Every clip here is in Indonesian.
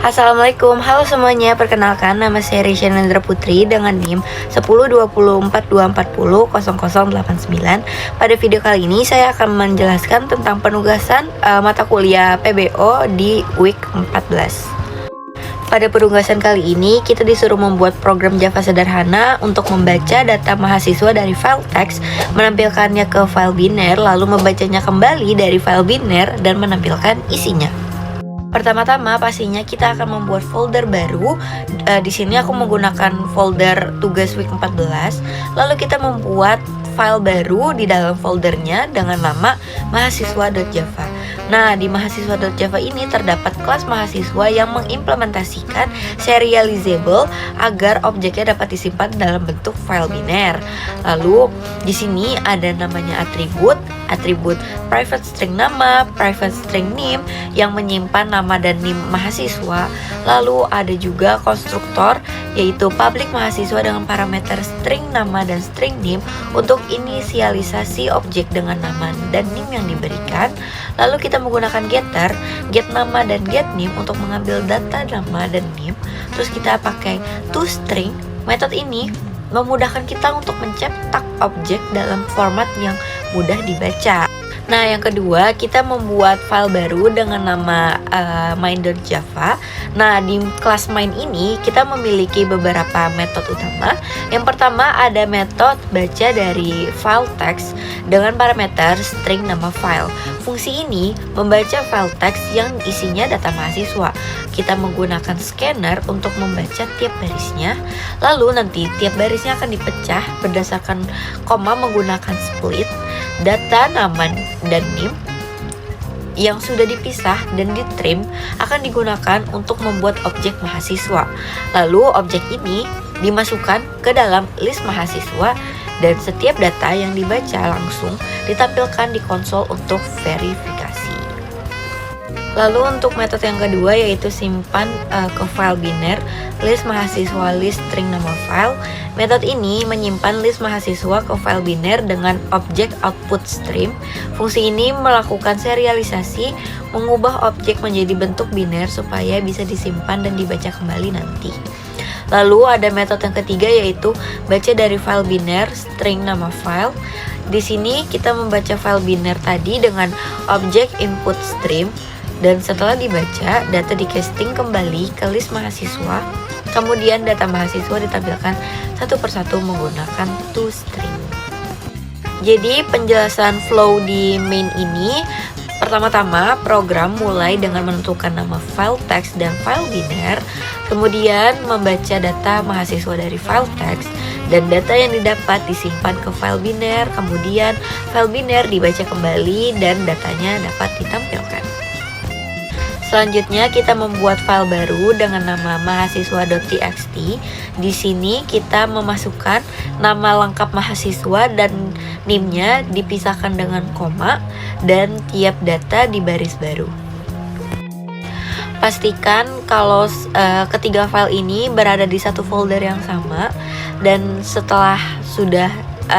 Assalamualaikum, halo semuanya. Perkenalkan, nama saya Risha Nandra Putri dengan NIM 102042400089. Pada video kali ini saya akan menjelaskan tentang penugasan mata kuliah PBO di week 14. Pada penugasan kali ini, kita disuruh membuat program Java sederhana untuk membaca data mahasiswa dari file teks, menampilkannya ke file biner, lalu membacanya kembali dari file biner dan menampilkan isinya. Pertama-tama pastinya kita akan membuat folder baru. Di sini aku menggunakan folder tugas week 14. Lalu kita membuat file baru di dalam foldernya dengan nama mahasiswa.java. Nah, di mahasiswa.java ini terdapat kelas mahasiswa yang mengimplementasikan serializable agar objeknya dapat disimpan dalam bentuk file biner. Lalu di sini ada namanya atribut private string nama, private string name yang menyimpan nama dan NIM mahasiswa. Lalu ada juga konstruktor yaitu public mahasiswa dengan parameter string nama dan string name untuk inisialisasi objek dengan nama dan NIM yang diberikan. Lalu kita menggunakan getter, get nama dan get name untuk mengambil data nama dan NIM. Terus kita pakai toString. Metode ini memudahkan kita untuk mencetak objek dalam format yang mudah dibaca. Nah, yang kedua, kita membuat file baru dengan nama main.java. Nah, di kelas main ini kita memiliki beberapa metode utama. Yang pertama ada metode baca dari file teks dengan parameter string nama file. Fungsi ini membaca file teks yang isinya data mahasiswa. Kita menggunakan scanner untuk membaca tiap barisnya. Lalu nanti tiap barisnya akan dipecah berdasarkan koma menggunakan split. Data nama dan NIM yang sudah dipisah dan ditrim akan digunakan untuk membuat objek mahasiswa. Lalu objek ini dimasukkan ke dalam list mahasiswa dan setiap data yang dibaca langsung ditampilkan di konsol untuk verifikasi. Lalu untuk metode yang kedua yaitu simpan ke file biner list mahasiswa list string nama file. Metode ini menyimpan list mahasiswa ke file biner dengan objek output stream. Fungsi ini melakukan serialisasi, mengubah objek menjadi bentuk biner supaya bisa disimpan dan dibaca kembali nanti. Lalu ada metode yang ketiga yaitu baca dari file biner string nama file. Di sini kita membaca file biner tadi dengan objek input stream. Dan setelah dibaca, data di-casting kembali ke list mahasiswa. Kemudian data mahasiswa ditampilkan satu persatu menggunakan toString. Jadi penjelasan flow di main ini, pertama-tama program mulai dengan menentukan nama file teks dan file biner, kemudian membaca data mahasiswa dari file teks, dan data yang didapat disimpan ke file biner, kemudian file biner dibaca kembali dan datanya dapat ditampilkan. Selanjutnya kita membuat file baru dengan nama mahasiswa.txt. Di sini kita memasukkan nama lengkap mahasiswa dan NIM-nya dipisahkan dengan koma dan tiap data di baris baru. Pastikan kalau ketiga file ini berada di satu folder yang sama, dan setelah sudah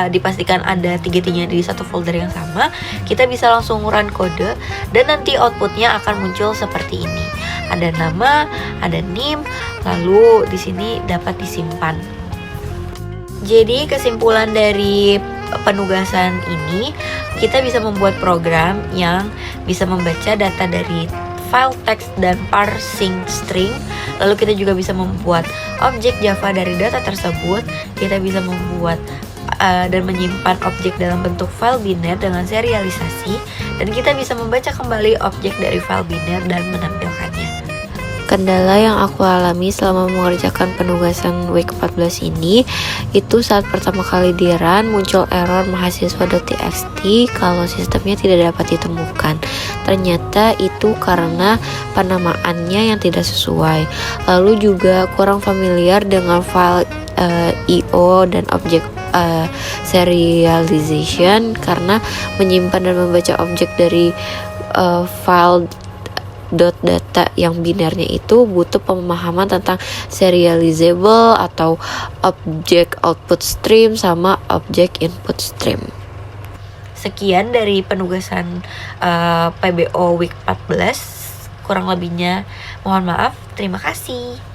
dipastikan ada tiga-tiganya di satu folder yang sama, kita bisa langsung run kode dan nanti outputnya akan muncul seperti ini. Ada nama, ada NIM, lalu di sini dapat disimpan. Jadi kesimpulan dari penugasan ini, kita bisa membuat program yang bisa membaca data dari file teks dan parsing string. Lalu kita juga bisa membuat objek Java dari data tersebut. Kita bisa membuat dan menyimpan objek dalam bentuk file biner dengan serialisasi, dan kita bisa membaca kembali objek dari file biner dan menampilkannya. Kendala yang aku alami selama mengerjakan penugasan week 14 ini itu saat pertama kali di run muncul error mahasiswa.txt kalau sistemnya tidak dapat ditemukan. Ternyata itu karena penamaannya yang tidak sesuai. Lalu juga kurang familiar dengan file IO dan objek serialization karena menyimpan dan membaca objek dari file .data yang binernya itu butuh pemahaman tentang serializable atau objek output stream sama objek input stream. Sekian dari penugasan PBO week 14. kurang lebihnya mohon maaf. Terima kasih.